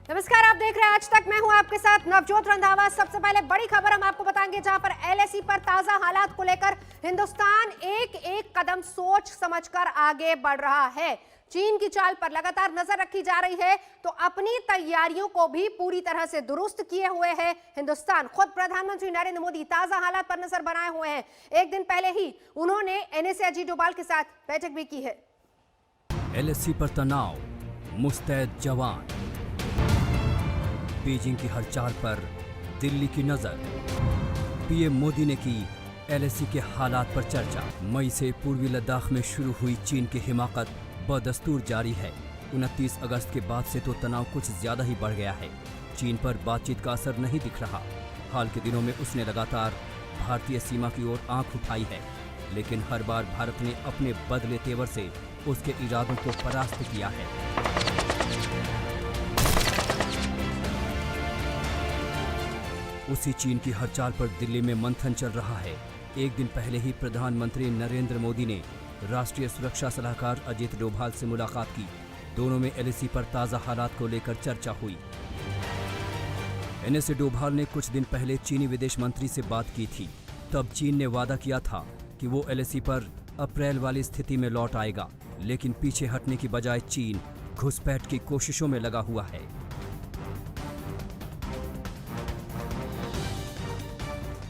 नमस्कार, आप देख रहे हैं आज तक। मैं हूं आपके साथ नवजोत रंधावा। सबसे पहले बड़ी खबर हम आपको बताएंगे, जहां पर एलएसी पर ताजा हालात को लेकर हिंदुस्तान एक एक कदम सोच समझकर आगे बढ़ रहा है। चीन की चाल पर लगातार नजर रखी जा रही है, तो अपनी तैयारियों को भी पूरी तरह से दुरुस्त किए हुए है हिंदुस्तान। खुद प्रधानमंत्री नरेंद्र मोदी ताजा हालात पर नजर बनाए हुए हैं। एक दिन पहले ही उन्होंने एनएसए अजीत डोभाल के साथ बैठक भी की है। एलएसी पर तनाव, मुस्तैद जवान, बीजिंग की हर चाल पर दिल्ली की नजर। पीएम मोदी ने की एलएसी के हालात पर चर्चा। मई से पूर्वी लद्दाख में शुरू हुई चीन की हिमाकत बदस्तूर जारी है। 29 अगस्त के बाद से तो तनाव कुछ ज्यादा ही बढ़ गया है। चीन पर बातचीत का असर नहीं दिख रहा। हाल के दिनों में उसने लगातार भारतीय सीमा की ओर आंख उठाई है, लेकिन हर बार भारत ने अपने बदले तेवर से उसके इरादों को परास्त किया है। उसी चीन की हर चाल पर दिल्ली में मंथन चल रहा है। एक दिन पहले ही प्रधानमंत्री नरेंद्र मोदी ने राष्ट्रीय सुरक्षा सलाहकार अजीत डोभाल से मुलाकात की। दोनों में एलएसी पर ताज़ा हालात को लेकर चर्चा हुई। एनएसए डोभाल ने कुछ दिन पहले चीनी विदेश मंत्री से बात की थी। तब चीन ने वादा किया था कि वो एलएसी पर अप्रैल वाली स्थिति में लौट आएगा, लेकिन पीछे हटने की बजाय चीन घुसपैठ की कोशिशों में लगा हुआ है।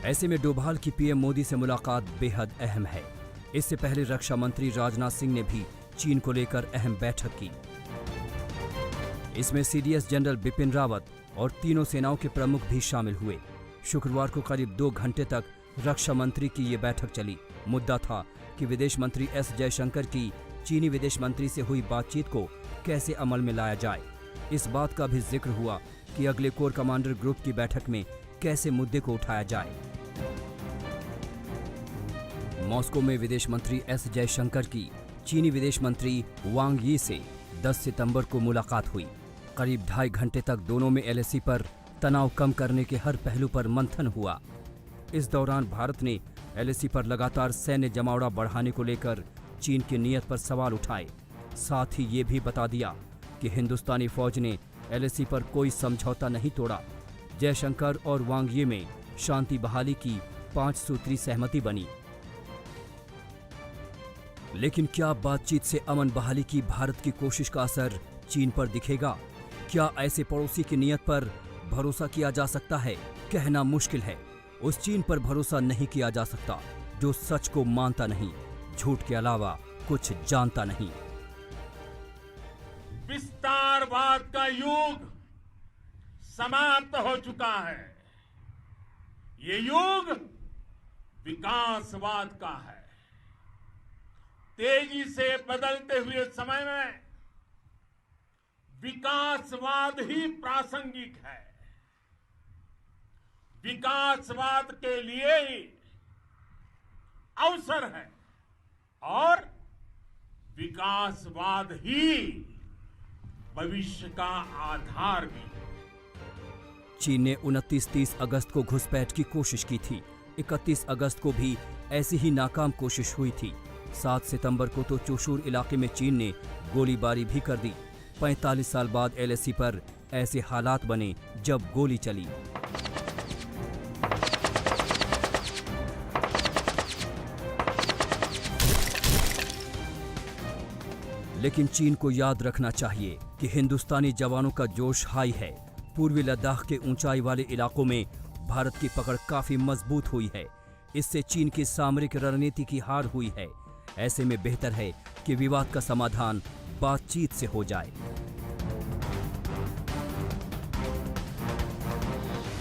ऐसे में डोभाल की पीएम मोदी से मुलाकात बेहद अहम है। इससे पहले रक्षा मंत्री राजनाथ सिंह ने भी चीन को लेकर अहम बैठक की। इसमें सीडीएस जनरल बिपिन रावत और तीनों सेनाओं के प्रमुख भी शामिल हुए। शुक्रवार को करीब 2 घंटे तक रक्षा मंत्री की ये बैठक चली। मुद्दा था कि विदेश मंत्री एस जयशंकर की चीनी विदेश मंत्री से हुई बातचीत को कैसे अमल में लाया जाए। इस बात का भी जिक्र हुआ कि अगले कोर कमांडर ग्रुप की बैठक में कैसे मुद्दे को उठाया जाए। मॉस्को में विदेश मंत्री एस जयशंकर की चीनी विदेश मंत्री वांग यी से 10 सितंबर को मुलाकात हुई। करीब 2.5 घंटे तक दोनों में एलएसी पर तनाव कम करने के हर पहलू पर मंथन हुआ। इस दौरान भारत ने एलएसी पर लगातार सैन्य जमावड़ा बढ़ाने को लेकर चीन की नीयत पर सवाल उठाए। साथ ही ये भी बता दिया कि हिंदुस्तानी फौज ने एलएसी पर कोई समझौता नहीं तोड़ा। जयशंकर और वांग यी में शांति बहाली की 5 सूत्री सहमति बनी। लेकिन क्या बातचीत से अमन बहाली की भारत की कोशिश का असर चीन पर दिखेगा? क्या ऐसे पड़ोसी की नीयत पर भरोसा किया जा सकता है? कहना मुश्किल है। उस चीन पर भरोसा नहीं किया जा सकता जो सच को मानता नहीं, झूठ के अलावा कुछ जानता नहीं। विस्तारवाद का युग समाप्त हो चुका है। ये युग विकासवाद का है। तेजी से बदलते हुए समय में विकासवाद ही प्रासंगिक है। विकासवाद के लिए ही अवसर है और विकासवाद ही भविष्य का आधार भी। चीन ने 29-30 अगस्त को घुसपैठ की कोशिश की थी। 31 अगस्त को भी ऐसी ही नाकाम कोशिश हुई थी। 7 सितंबर को तो चुशूल इलाके में चीन ने गोलीबारी भी कर दी। 45 साल बाद एलएसी पर ऐसे हालात बने जब गोली चली। लेकिन चीन को याद रखना चाहिए कि हिंदुस्तानी जवानों का जोश हाई है। पूर्वी लद्दाख के ऊंचाई वाले इलाकों में भारत की पकड़ काफी मजबूत हुई है। इससे चीन की सामरिक रणनीति की हार हुई है। ऐसे में बेहतर है कि विवाद का समाधान बातचीत से हो जाए।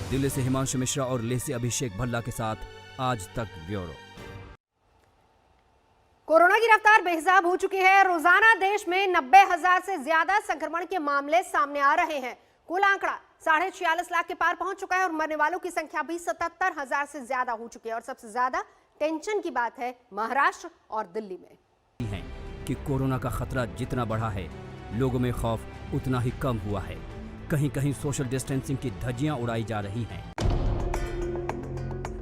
दिल्ली से हिमांशु मिश्रा और लेह से अभिषेक भल्ला के साथ आज तक ब्यूरो। कोरोना की रफ्तार बेहिसाब हो चुकी है। रोजाना देश में 90,000 से ज्यादा संक्रमण के मामले सामने आ रहे हैं। कुल आंकड़ा 46.5 लाख के पार पहुंच चुका है और मरने वालों की संख्या भी 77,000 से ज्यादा हो चुकी है। और सबसे ज्यादा टेंशन की बात है महाराष्ट्र और दिल्ली में है कि कोरोना का खतरा जितना बढ़ा है, लोगों में खौफ उतना ही कम हुआ है। कहीं कहीं सोशल डिस्टेंसिंग की धज्जियां उड़ाई जा रही हैं।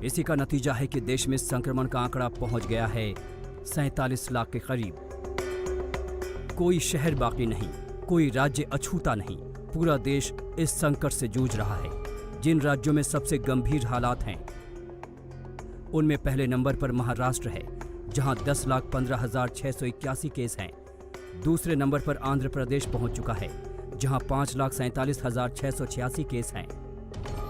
इसी का नतीजा है कि देश में संक्रमण का आंकड़ा पहुंच गया है 47 लाख के करीब। कोई शहर बाकी नहीं, कोई राज्य अछूता नहीं। पूरा देश इस संकट से जूझ रहा है। जिन राज्यों में सबसे गंभीर हालात हैं उनमें पहले नंबर पर महाराष्ट्र है, जहां 10,15,681 केस हैं। दूसरे नंबर पर आंध्र प्रदेश पहुंच चुका है, जहां 5,47,686 केस हैं।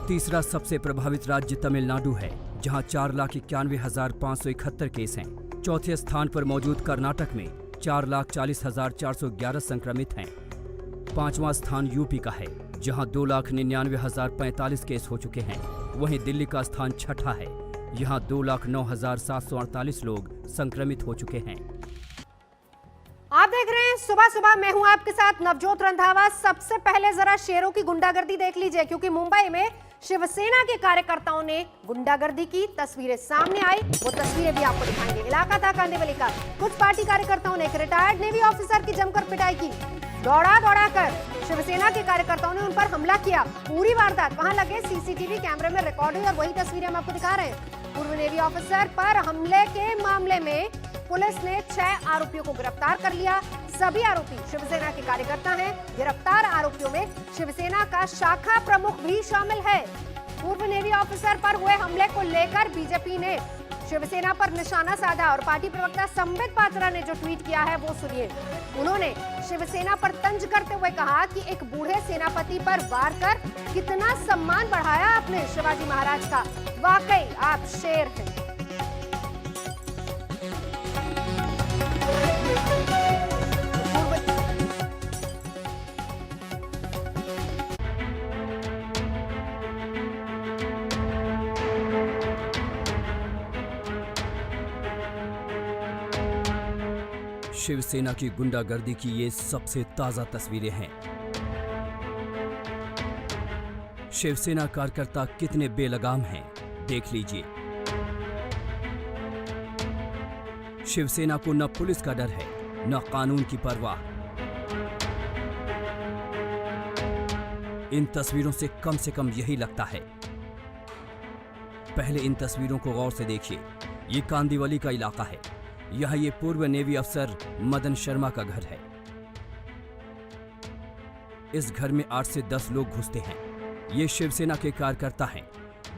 तीसरा सबसे प्रभावित राज्य तमिलनाडु है, जहां 4,91,571 केस हैं। चौथे स्थान पर मौजूद कर्नाटक में 4,40,411 संक्रमित हैं। पांचवां स्थान यूपी का है, जहां 2,99,045 केस हो चुके हैं। वहीं दिल्ली का स्थान छठा है, यहां 2,09,748 लोग संक्रमित हो चुके हैं। आप देख रहे हैं सुबह सुबह, मैं हूं आपके साथ नवजोत रंधावा। सबसे पहले जरा शेरों की गुंडागर्दी देख लीजिए, क्योंकि मुंबई में शिवसेना के कार्यकर्ताओं ने गुंडागर्दी की तस्वीरें सामने आई। वो तस्वीरें भी आपको दिखाएंगे। इलाका था कांदिवली का। कुछ पार्टी कार्यकर्ताओं ने एक रिटायर्ड नेवी ऑफिसर की जमकर पिटाई की। दौड़ा कर शिवसेना के कार्यकर्ताओं ने उन पर हमला किया। पूरी वारदात वहां लगे सीसीटीवी कैमरे में रिकॉर्ड हुई और वही तस्वीरें हम आपको दिखा रहे हैं। पूर्व नेवी ऑफिसर पर हमले के मामले में पुलिस ने 6 आरोपियों को गिरफ्तार कर लिया। सभी आरोपी शिवसेना के कार्यकर्ता हैं। गिरफ्तार आरोपियों में शिवसेना का शाखा प्रमुख भी शामिल है। पूर्व नेवी ऑफिसर पर हुए हमले को लेकर बीजेपी ने शिवसेना पर निशाना साधा और पार्टी प्रवक्ता संबित पात्रा ने जो ट्वीट किया है वो सुनिए। उन्होंने शिवसेना पर तंज करते हुए कहा कि एक बूढ़े सेनापति पर वार कर कितना सम्मान बढ़ाया आपने शिवाजी महाराज का। वाकई आप शेर हैं। शिवसेना की गुंडागर्दी की ये सबसे ताजा तस्वीरें हैं। शिवसेना कार्यकर्ता कितने बेलगाम हैं, देख लीजिए। शिवसेना को न पुलिस का डर है, न कानून की परवाह। इन तस्वीरों से कम यही लगता है। पहले इन तस्वीरों को गौर से देखिए। ये कांदिवली का इलाका है। यह ये पूर्व नेवी अफसर मदन शर्मा का घर है। इस घर में 8 से 10 लोग घुसते हैं। ये शिवसेना के कार्यकर्ता हैं।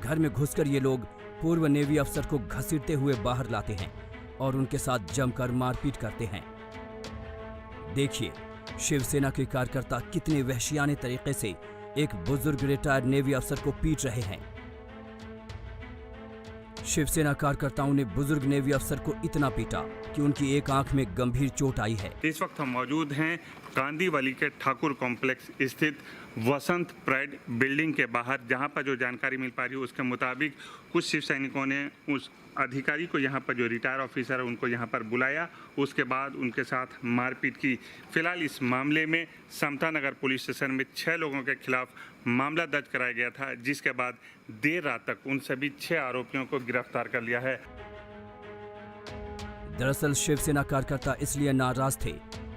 घर में घुसकर ये लोग पूर्व नेवी अफसर को घसीटते हुए बाहर लाते हैं और उनके साथ जमकर मारपीट करते हैं। देखिए, शिवसेना के कार्यकर्ता कितने वहशियाने तरीके से एक बुजुर्ग रिटायर्ड नेवी अफसर को पीट रहे हैं। शिवसेना कार्यकर्ताओं ने बुजुर्ग नेवी अफसर को इतना पीटा कि उनकी एक आंख में गंभीर चोट आई है। इस वक्त हम मौजूद हैं कांदिवली के ठाकुर कॉम्प्लेक्स स्थित वसंत प्राइड बिल्डिंग के बाहर, जहां पर जो जानकारी मिल पा रही है उसके मुताबिक कुछ शिव सैनिकों ने उस अधिकारी को यहां पर, जो रिटायर ऑफिसर है, उनको यहां पर बुलाया। उसके बाद उनके साथ मारपीट की। फिलहाल इस मामले में समता नगर पुलिस स्टेशन में 6 लोगों के खिलाफ मामला दर्ज कराया गया था, जिसके बाद देर रात तक उन सभी 6 आरोपियों को गिरफ्तार कर लिया है। दरअसल शिवसेना कार्यकर्ता इसलिए नाराज थे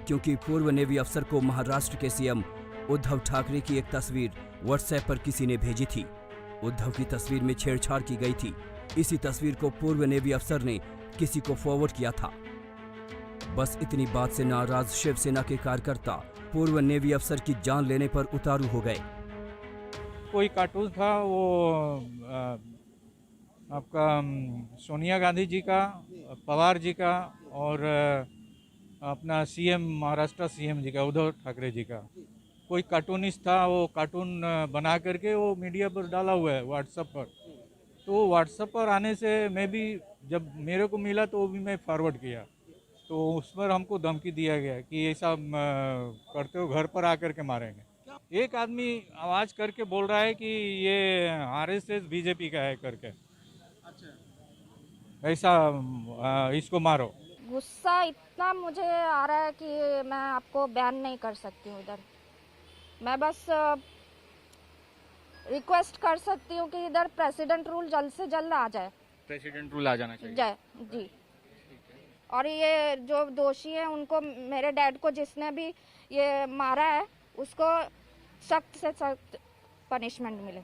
क्योंकि पूर्व नेवी अफसर को महाराष्ट्र के सीएम उद्धव ठाकरे की एक तस्वीर व्हाट्सएप पर किसी ने भेजी थी। उद्धव की तस्वीर में छेड़छाड़ की गई थी। इसी तस्वीर को पूर्व नेवी अफसर ने किसी को फॉरवर्ड किया था। बस इतनी बात से नाराज शिवसेना के कार्यकर्ता पूर्व नेवी अफसर की जान लेने पर उतारू हो गए। कोई कार्टून था, वो आपका सोनिया गांधी जी का, पवार जी का और अपना सीएम, महाराष्ट्र सीएम जी का, उद्धव ठाकरे जी का। कोई कार्टूनिस्ट था, वो कार्टून बना करके वो मीडिया पर डाला हुआ है व्हाट्सएप पर। तो व्हाट्सएप पर आने से मैं भी, जब मेरे को मिला तो वो भी मैं फॉरवर्ड किया। तो उस पर हमको धमकी दिया गया कि ऐसा करते हो घर पर आकर के मारेंगे। एक आदमी आवाज़ करके बोल रहा है कि ये आरएसएस बीजेपी का है करके, ऐसा इसको मारो। गुस्सा इतना मुझे आ रहा है कि मैं आपको बयान नहीं कर सकती हूँ इधर। मैं बस रिक्वेस्ट कर सकती हूँ कि इधर प्रेसिडेंट रूल जल्द से जल्द आ जाए। प्रेसिडेंट रूल आ जाना चाहिए। जय जी। और ये जो दोषी है उनको, मेरे डैड को जिसने भी ये मारा है, उसको सख्त से सख्त पनिशमेंट मिले।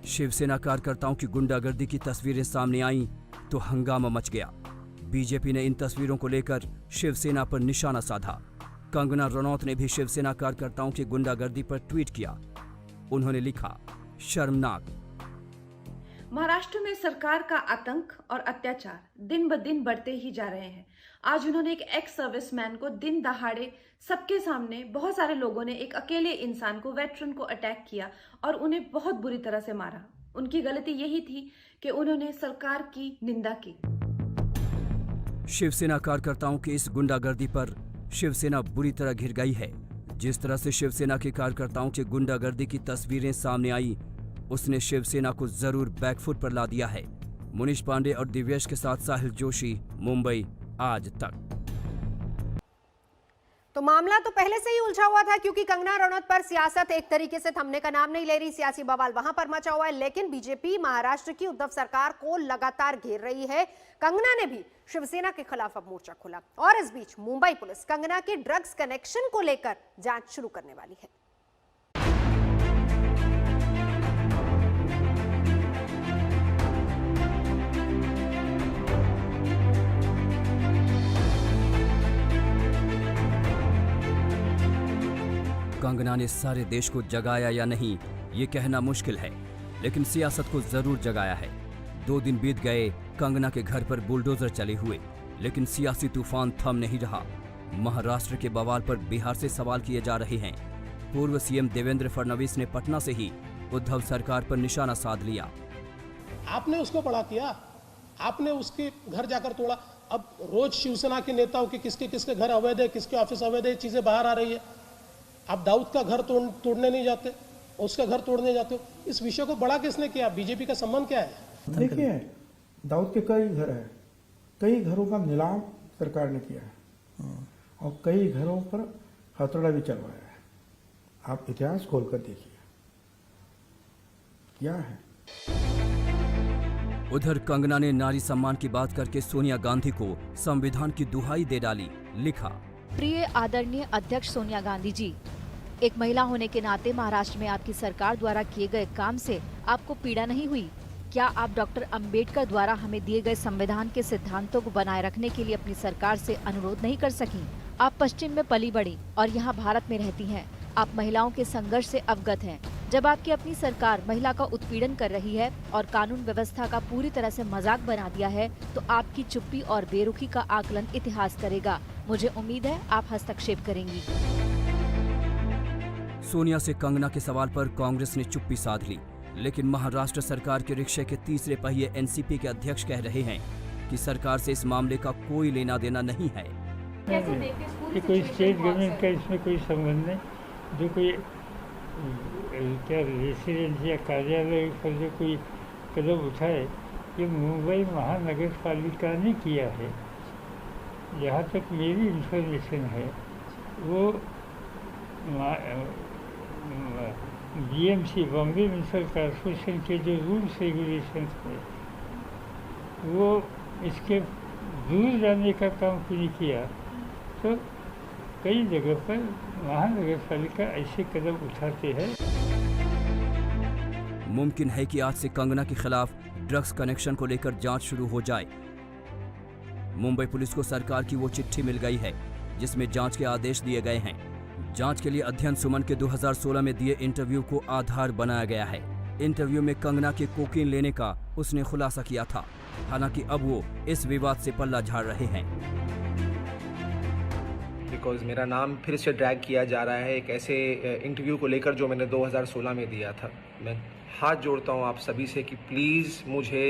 शिवसेना कार्यकर्ताओं की गुंडागर्दी की तस्वीरें सामने आईं तो हंगामा मच गया। बीजेपी ने इन तस्वीरों को लेकर शिवसेना पर निशाना साधा। कंगना रनौत ने भी शिवसेना कार्यकर्ताओं की गुंडागर्दी पर ट्वीट किया। उन्होंने लिखा, शर्मनाक। महाराष्ट्र में सरकार का आतंक और अत्याचार दिन ब दिन बढ़ते ही जा रहे हैं। आज उन्होंने एक एक्स सर्विसमैन को दिन दहाड़े सबके सामने, बहुत सारे लोगों ने एक अकेले इंसान को, वेटरन को अटैक किया और उन्हें बहुत बुरी तरह से मारा। उनकी गलती यही थी कि उन्होंने सरकार की निंदा की। शिवसेना कार्यकर्ताओं की इस गुंडागर्दी पर शिवसेना बुरी तरह घिर गई है। जिस तरह से शिवसेना के कार्यकर्ताओं की गुंडागर्दी की तस्वीरें सामने आई, उसने शिवसेना को जरूर बैकफुट पर ला दिया है। मुनीश पांडे और दिव्येश के साथ साहिल जोशी, मुंबई आज तक। तो मामला तो पहले से ही उलझा हुआ था, क्योंकि कंगना रनौत पर सियासत एक तरीके से थमने का नाम नहीं ले रही। सियासी बवाल वहां पर मचा हुआ है, लेकिन बीजेपी महाराष्ट्र की उद्धव सरकार को लगातार घेर रही है। कंगना ने भी शिवसेना के खिलाफ अब मोर्चा खोला और इस बीच मुंबई पुलिस कंगना के ड्रग्स कनेक्शन को लेकर जांच शुरू करने वाली है। कंगना ने सारे देश को जगाया या नहीं, ये कहना मुश्किल है, लेकिन सियासत को जरूर जगाया है। 2 दिन बीत गए, कंगना के घर पर बुलडोजर चले हुए, लेकिन सियासी तूफान थम नहीं रहा। महाराष्ट्र के बवाल पर बिहार से सवाल किए जा रहे हैं। पूर्व सीएम देवेंद्र फडणवीस ने पटना से ही उद्धव सरकार पर निशाना साध लिया। आपने उसको बड़ा किया, आपने उसके घर जाकर तोड़ा। अब रोज शिवसेना के नेताओं के किसके किसके घर अवैध है, किसके ऑफिस अवैध है, चीजें बाहर आ रही है। आप दाऊद का घर तोड़ने नहीं जाते, उसका घर तोड़ने जाते हो। इस विषय को बड़ा किसने किया? बीजेपी का संबंध क्या है? देखिए, दाऊद के कई घर हैं, कई घरों का नीलाम सरकार ने किया है और कई घरों पर हथौड़ा भी चलवाया है। आप इतिहास खोलकर देखिए क्या है। उधर कंगना ने नारी सम्मान की बात करके सोनिया गांधी को संविधान की दुहाई दे डाली। लिखा, प्रिय आदरणीय अध्यक्ष सोनिया गांधी जी, एक महिला होने के नाते महाराष्ट्र में आपकी सरकार द्वारा किए गए काम से आपको पीड़ा नहीं हुई? क्या आप डॉक्टर अंबेडकर द्वारा हमें दिए गए संविधान के सिद्धांतों को बनाए रखने के लिए अपनी सरकार से अनुरोध नहीं कर सकी? आप पश्चिम में पली बढ़ी और यहाँ भारत में रहती हैं। आप महिलाओं के संघर्ष से अवगत हैं। जब आपकी अपनी सरकार महिला का उत्पीड़न कर रही है और कानून व्यवस्था का पूरी तरह से मजाक बना दिया है, तो आपकी चुप्पी और बेरुखी का आकलन इतिहास करेगा। मुझे उम्मीद है आप हस्तक्षेप करेंगी। सोनिया से कंगना के सवाल पर कांग्रेस ने चुप्पी साध ली, लेकिन महाराष्ट्र सरकार के रिक्शे के तीसरे पहिए एनसीपी के अध्यक्ष कह रहे हैं कि सरकार से इस मामले का कोई लेना देना नहीं है। कि कोई स्टेट गवर्नमेंट का इसमें कोई संबंध नहीं। जो कोई क्या रेसिडेंस या कार्यालय पर जो कोई कदम उठाए, ये मुंबई महानगर पालिका ने किया है। जहाँ तक मेरी इंफॉर्मेशन है, वो बीएमसी, बॉम्बे म्यूनसिपल कॉरपोरेशन के जो रूल्स रेगुलेशन है, वो इसके दूर जाने का काम नहीं किया। तो कई जगह पर महानगर पालिका ऐसे कदम उठाते हैं। मुमकिन है कि आज से कंगना के खिलाफ ड्रग्स कनेक्शन को लेकर जांच शुरू हो जाए। मुंबई पुलिस को सरकार की वो चिट्ठी मिल गई है जिसमें जांच के आदेश दिए गए हैं। जांच के लिए अध्ययन सुमन के 2016 में दिए इंटरव्यू को आधार बनाया गया है। इंटरव्यू में कंगना के कोकीन लेने का उसने खुलासा किया था। हालांकि अब वो इस विवाद से पल्ला झाड़ रहे हैं। बिकॉज मेरा नाम फिर से ड्रैग किया जा रहा है एक ऐसे इंटरव्यू को लेकर जो मैंने 2016 में दिया था। मैं हाथ जोड़ता हूँ आप सभी से कि प्लीज़ मुझे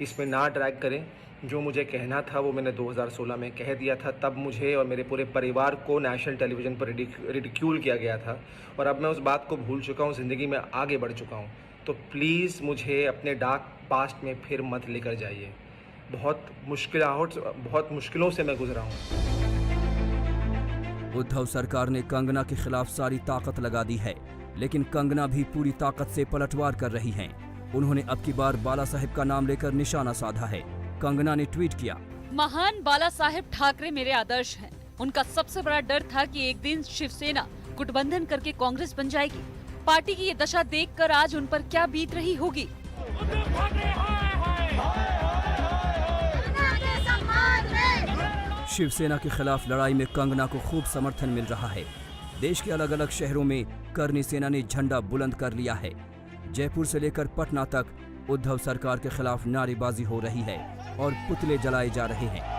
इसमें ना ड्रैग करें। जो मुझे कहना था वो मैंने 2016 में कह दिया था। तब मुझे और मेरे पूरे परिवार को नेशनल टेलीविज़न पर रिडिक्यूल किया गया था और अब मैं उस बात को भूल चुका हूँ, ज़िंदगी में आगे बढ़ चुका हूँ। तो प्लीज़ मुझे अपने डार्क पास्ट में फिर मत लेकर जाइए। बहुत मुश्किलों से मैं गुजरा हूँ। उद्धव सरकार ने कंगना के खिलाफ सारी ताकत लगा दी है, लेकिन कंगना भी पूरी ताकत से पलटवार कर रही हैं। उन्होंने अब की बार बाला साहेब का नाम लेकर निशाना साधा है। कंगना ने ट्वीट किया, महान बाला साहेब ठाकरे मेरे आदर्श हैं। उनका सबसे बड़ा डर था कि एक दिन शिवसेना गुटबंधन करके कांग्रेस बन जाएगी। पार्टी की ये दशा देखकर आज उन पर क्या बीत रही होगी। शिवसेना के खिलाफ लड़ाई में कंगना को खूब समर्थन मिल रहा है। देश के अलग अलग शहरों में करनी सेना ने झंडा बुलंद कर लिया है। जयपुर से लेकर पटना तक उद्धव सरकार के खिलाफ नारेबाजी हो रही है और पुतले जलाए जा रहे हैं।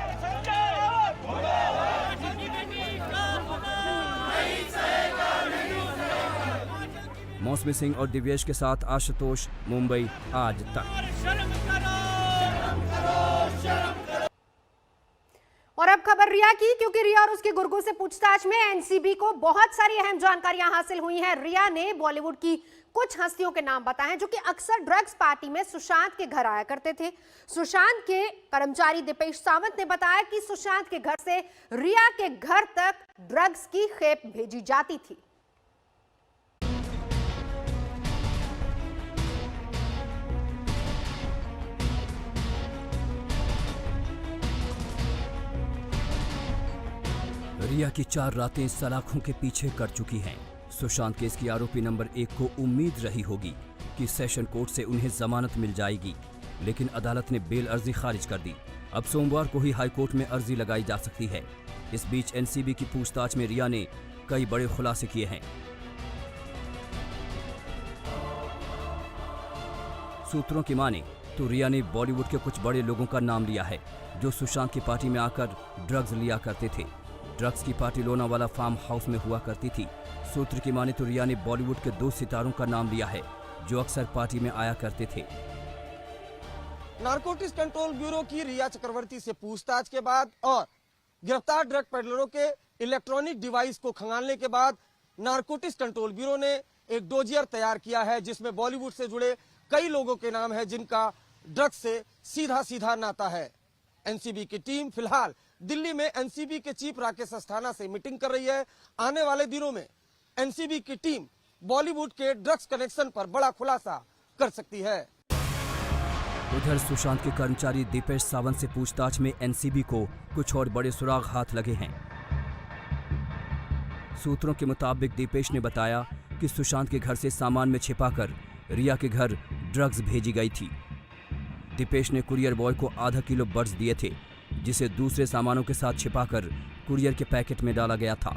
मौसमी सिंह और दिव्येश के साथ आशुतोष, मुंबई आज तक। और अब खबर रिया की, क्योंकि रिया और उसके गुर्गों से पूछताछ में एनसीबी को बहुत सारी अहम जानकारियां हासिल हुई हैं। रिया ने बॉलीवुड की कुछ हस्तियों के नाम बताए हैं जो कि अक्सर ड्रग्स पार्टी में सुशांत के घर आया करते थे। सुशांत के कर्मचारी दीपेश सावंत ने बताया कि सुशांत के घर से रिया के घर तक ड्रग्स की खेप भेजी जाती थी। रिया की 4 रातें सलाखों के पीछे कट चुकी हैं। सुशांत केस की आरोपी नंबर 1 को उम्मीद रही होगी कि सेशन कोर्ट से उन्हें जमानत मिल जाएगी, लेकिन अदालत ने बेल अर्जी खारिज कर दी। अब सोमवार को ही हाई कोर्ट में अर्जी लगाई जा सकती है। इस बीच एनसीबी की पूछताछ में रिया ने कई बड़े खुलासे किए हैं। सूत्रों की माने तो रिया ने बॉलीवुड के कुछ बड़े लोगों का नाम लिया है जो सुशांत की पार्टी में आकर ड्रग्स लिया करते थे। ड्रग्स की पार्टी लोनावाला फार्म हाउस में हुआ करती थी। सूत्र की माने तो रिया ने बॉलीवुड के 2 सितारों का नाम लिया है जो अक्सर पार्टी में आया करते थे। नारकोटिक्स कंट्रोल ब्यूरो की रिया चक्रवर्ती से पूछताछ के बाद और गिरफ्तार ड्रग पेडलरों के इलेक्ट्रॉनिक डिवाइस को खंगालने के बाद नारकोटिक्स कंट्रोल ब्यूरो ने एक डोजियर तैयार किया है जिसमें बॉलीवुड से जुड़े कई लोगों के नाम है जिनका ड्रग्स से सीधा सीधा नाता है। एनसीबी की टीम फिलहाल दिल्ली में एनसीबी के चीफ राकेश अस्थाना से मीटिंग कर रही है। आने वाले दिनों में एनसीबी की टीम बॉलीवुड के ड्रग्स कनेक्शन पर बड़ा खुलासा कर सकती है। उधर सुशांत के कर्मचारी दीपेश सावंत से पूछताछ में एनसीबी को कुछ और बड़े सुराग हाथ लगे हैं। सूत्रों के मुताबिक दीपेश ने बताया कि सुशांत के घर से सामान में छिपाकर रिया के घर ड्रग्स भेजी गई थी। दीपेश ने कुरियर बॉय को आधा किलो बर्ड्स दिए थे जिसे दूसरे सामानों के साथ छिपाकर कुरियर के पैकेट में डाला गया था।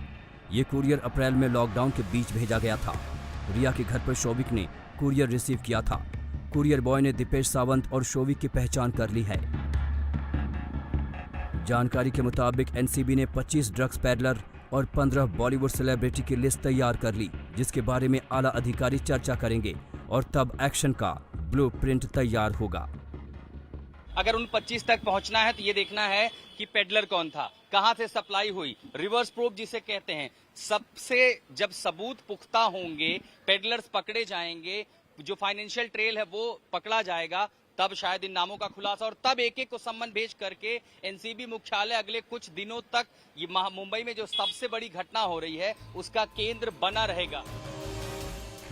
ये कुरियर अप्रैल में लॉकडाउन के बीच भेजा गया था। रिया के घर पर शोभिक ने कुरियर रिसीव किया था। कुरियर बॉय ने दीपेश सावंत और शोभिक की पहचान कर ली है। जानकारी के मुताबिक एनसीबी ने 25 ड्रग्स पैडलर और 15 बॉलीवुड सेलिब्रिटी की लिस्ट तैयार कर ली, जिसके बारे में आला अधिकारी चर्चा करेंगे और तब एक्शन का ब्लूप्रिंट तैयार होगा। अगर उन 25 तक पहुंचना है तो ये देखना है कि पेडलर कौन था, कहां से सप्लाई हुई, रिवर्स प्रूफ जिसे कहते हैं। सबसे जब सबूत पुख्ता होंगे, पेडलर्स पकड़े जाएंगे, जो फाइनेंशियल ट्रेल है वो पकड़ा जाएगा, तब शायद इन नामों का खुलासा और तब एक एक को सम्मन भेज करके एनसीबी मुख्यालय अगले कुछ दिनों तक ये मुंबई में जो सबसे बड़ी घटना हो रही है उसका केंद्र बना रहेगा।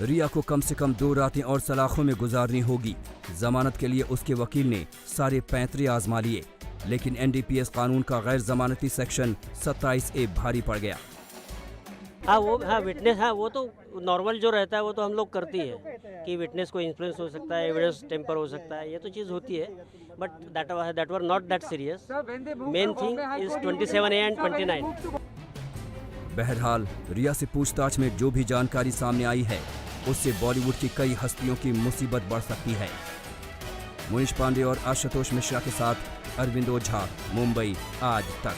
रिया को कम से कम 2 रातें और सलाखों में गुजारनी होगी। जमानत के लिए उसके वकील ने सारे पैंतरे आजमा लिए, लेकिन एनडीपीएस कानून का गैर जमानती सेक्शन 27A भारी पड़ गया। हाँ विटनेस, हाँ वो तो नॉर्मल जो रहता है वो तो हम लोग करती है कि विटनेस को इन्फ्लुएंस हो सकता है, एविडेंस टेम्पर हो सकता है, ये तो चीज़ होती है, but that were not that serious. Main thing is 27A and 29। बहरहाल रिया से पूछताछ में जो भी जानकारी सामने आई है उससे बॉलीवुड की कई हस्तियों की मुसीबत बढ़ सकती है। मुनीश पांडे और आशुतोष मिश्रा के साथ अरविंद ओझा, मुंबई आज तक।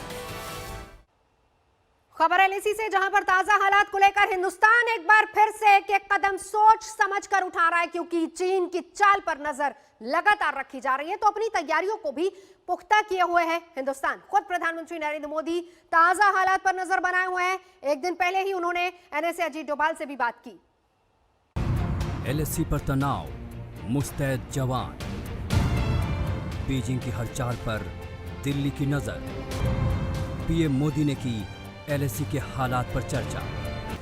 खबर एलएसी से, जहां पर ताजा हालात को लेकर हिंदुस्तान एक बार फिर से एक एक कदम सोच समझकर उठा रहा है, क्योंकि चीन की चाल पर नजर लगातार रखी जा रही है, तो अपनी तैयारियों को भी पुख्ता किए हुए है हिंदुस्तान। खुद प्रधानमंत्री नरेंद्र मोदी ताजा हालात पर नजर बनाए हुए हैं। एक दिन पहले ही उन्होंने एनएसए अजीत डोभाल से भी बात की। एलएसी पर तनाव, मुस्तैद जवान, बीजिंग की हर चाल पर दिल्ली की नजर। पीएम मोदी ने की एलएसी के हालात पर चर्चा।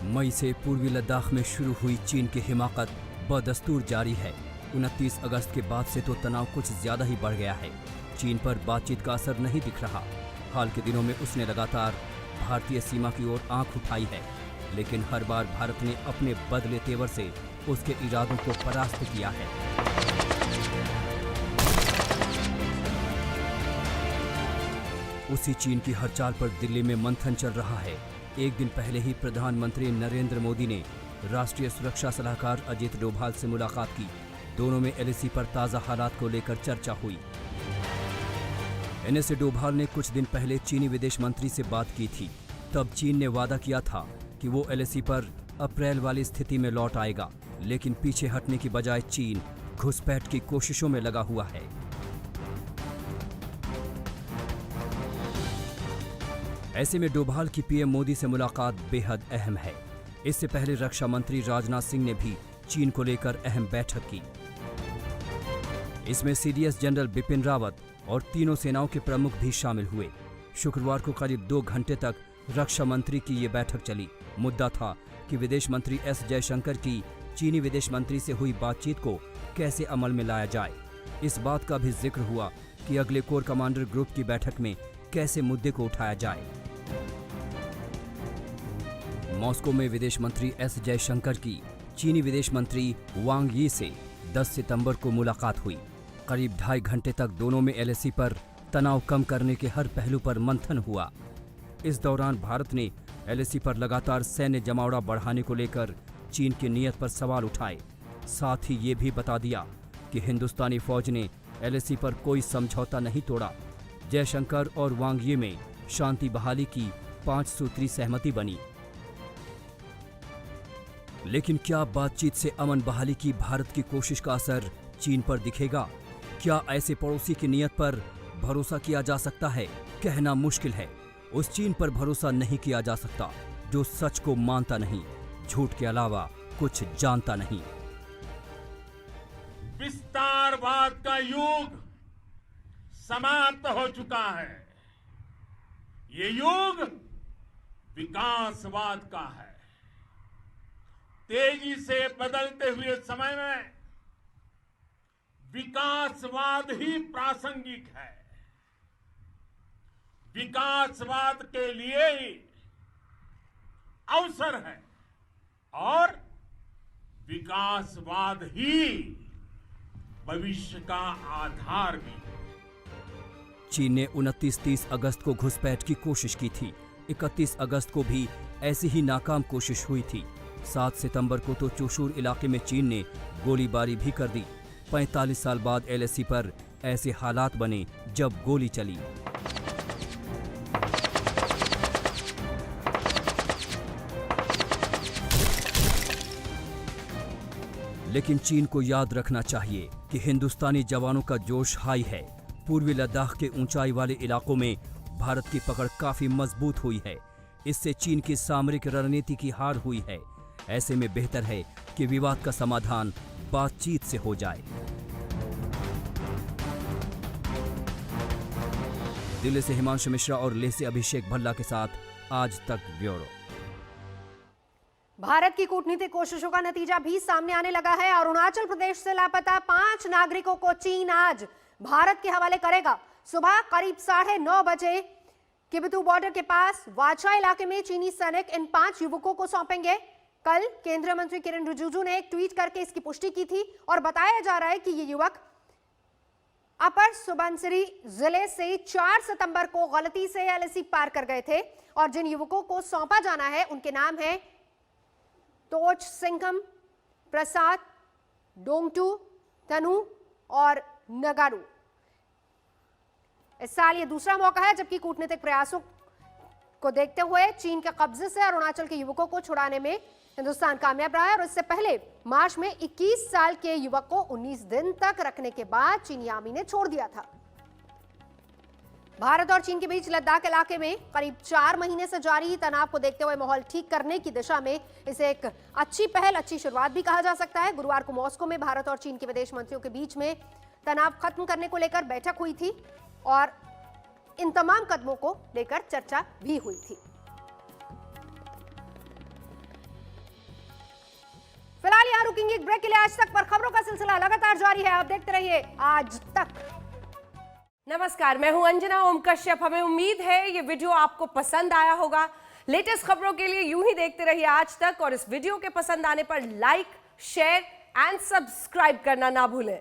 मई से पूर्वी लद्दाख में शुरू हुई चीन की हिमाकत बदस्तूर जारी है। 29 अगस्त के बाद से तो तनाव कुछ ज्यादा ही बढ़ गया है। चीन पर बातचीत का असर नहीं दिख रहा। हाल के दिनों में उसने लगातार भारतीय सीमा की ओर आंख उठाई है, लेकिन हर बार भारत ने अपने बदले तेवर से उसके इरादों को परास्त किया है। उसी चीन की हर चाल पर दिल्ली में मंथन चल रहा है। एक दिन पहले ही प्रधानमंत्री नरेंद्र मोदी ने राष्ट्रीय सुरक्षा सलाहकार अजीत डोभाल से मुलाकात की। दोनों में एलएसी पर ताज़ा हालात को लेकर चर्चा हुई। एनएसए डोभाल ने कुछ दिन पहले चीनी विदेश मंत्री से बात की थी। तब चीन ने वादा किया था कि वो एलएसी पर अप्रैल वाली स्थिति में लौट आएगा, लेकिन पीछे हटने की बजाय चीन घुसपैठ की कोशिशों में लगा हुआ है। ऐसे में डोभाल की पीएम मोदी से मुलाकात बेहद अहम है। इससे पहले रक्षा मंत्री राजनाथ सिंह ने भी चीन को लेकर अहम बैठक की। इसमें सीडीएस जनरल बिपिन रावत और तीनों सेनाओं के प्रमुख भी शामिल हुए। शुक्रवार को करीब 2 घंटे तक रक्षा मंत्री की ये बैठक चली। मुद्दा था कि विदेश मंत्री एस जयशंकर की चीनी विदेश मंत्री से हुई बातचीत को कैसे अमल में लाया जाए। इस बात का भी जिक्र हुआ कि अगले कोर कमांडर ग्रुप की बैठक में कैसे मुद्दे को उठाया जाए। मॉस्को में विदेश मंत्री एस जयशंकर की चीनी विदेश मंत्री वांग यी से 10 सितंबर को मुलाकात हुई। करीब 2.5 घंटे तक दोनों में एलएसी पर तनाव कम करने के हर पहलू पर मंथन हुआ। इस दौरान भारत ने एलएसी पर लगातार सैन्य जमावड़ा बढ़ाने को लेकर चीन की नीयत पर सवाल उठाए। साथ ही ये भी बता दिया कि हिंदुस्तानी फौज ने एलएसी पर कोई समझौता नहीं तोड़ा। जयशंकर और वांग यी में शांति बहाली की 5 सूत्री सहमति बनी। लेकिन क्या बातचीत से अमन बहाली की भारत की कोशिश का असर चीन पर दिखेगा? क्या ऐसे पड़ोसी की नीयत पर भरोसा किया जा सकता है? कहना मुश्किल है। उस चीन पर भरोसा नहीं किया जा सकता जो सच को मानता नहीं, झूठ के अलावा कुछ जानता नहीं। विस्तारवाद का युग समाप्त हो चुका है। ये युग विकासवाद का है। तेजी से बदलते हुए समय में विकासवाद ही प्रासंगिक है। विकासवाद के लिए ही अवसर है और विकासवाद ही भविष्य का आधार भी। चीन ने 29-30 अगस्त को घुसपैठ की कोशिश की थी। 31 अगस्त को भी ऐसी ही नाकाम कोशिश हुई थी। 7 सितंबर को तो चुशूल इलाके में चीन ने गोलीबारी भी कर दी। 45 साल बाद एलएसी पर ऐसे हालात बने जब गोली चली। लेकिन चीन को याद रखना चाहिए कि हिंदुस्तानी जवानों का जोश हाई है। पूर्वी लद्दाख के ऊंचाई वाले इलाकों में भारत की पकड़ काफी मजबूत हुई है। इससे चीन की सामरिक रणनीति की हार हुई है। ऐसे में बेहतर है कि विवाद का समाधान बातचीत से हो जाए। दिल्ली से हिमांशु मिश्रा और लेह से अभिषेक भल्ला के साथ आज तक ब्यूरो। भारत की कूटनीतिक कोशिशों का नतीजा भी सामने आने लगा है। अरुणाचल प्रदेश से लापता 5 नागरिकों को चीन आज भारत के हवाले करेगा। सुबह करीब 9:30 बजे किबिथु बॉर्डर के पास वाचा इलाके में चीनी सैनिक इन 5 युवकों को सौंपेंगे। कल केंद्रीय मंत्री किरेन रिजिजू ने एक ट्वीट करके इसकी पुष्टि की थी और बताया जा रहा है कि ये युवक अपर सुबनसिरी जिले से 4 सितंबर को गलती से एलएसी पार कर गए थे और जिन युवकों को सौंपा जाना है उनके नाम है तोच सिंघम, प्रसाद, डोंगटू, तनु और नगारू। इस साल ये दूसरा मौका है जबकि कूटनीतिक प्रयासों को देखते हुए चीन के कब्जे से अरुणाचल के युवकों को छुड़ाने में हिंदुस्तान कामयाब रहा है। और इससे पहले मार्च में 21 साल के युवक को 19 दिन तक रखने के बाद चीनी आर्मी ने छोड़ दिया था। भारत और चीन के बीच लद्दाख इलाके में करीब 4 महीने से जारी तनाव को देखते हुए माहौल ठीक करने की दिशा में इसे एक अच्छी पहल, अच्छी शुरुआत भी कहा जा सकता है। गुरुवार को मॉस्को में भारत और चीन के विदेश मंत्रियों के बीच में तनाव खत्म करने को लेकर बैठक हुई थी और इन तमाम कदमों को लेकर चर्चा भी हुई थी। फिलहाल यहां रुकेंगे एक ब्रेक के लिए। आज तक पर खबरों का सिलसिला लगातार जारी है। आप देखते रहिए आज तक। नमस्कार, मैं हूं अंजना ओम कश्यप। हमें उम्मीद है ये वीडियो आपको पसंद आया होगा। लेटेस्ट खबरों के लिए यूं ही देखते रहिए आज तक और इस वीडियो के पसंद आने पर लाइक, शेयर एंड सब्सक्राइब करना ना भूलें।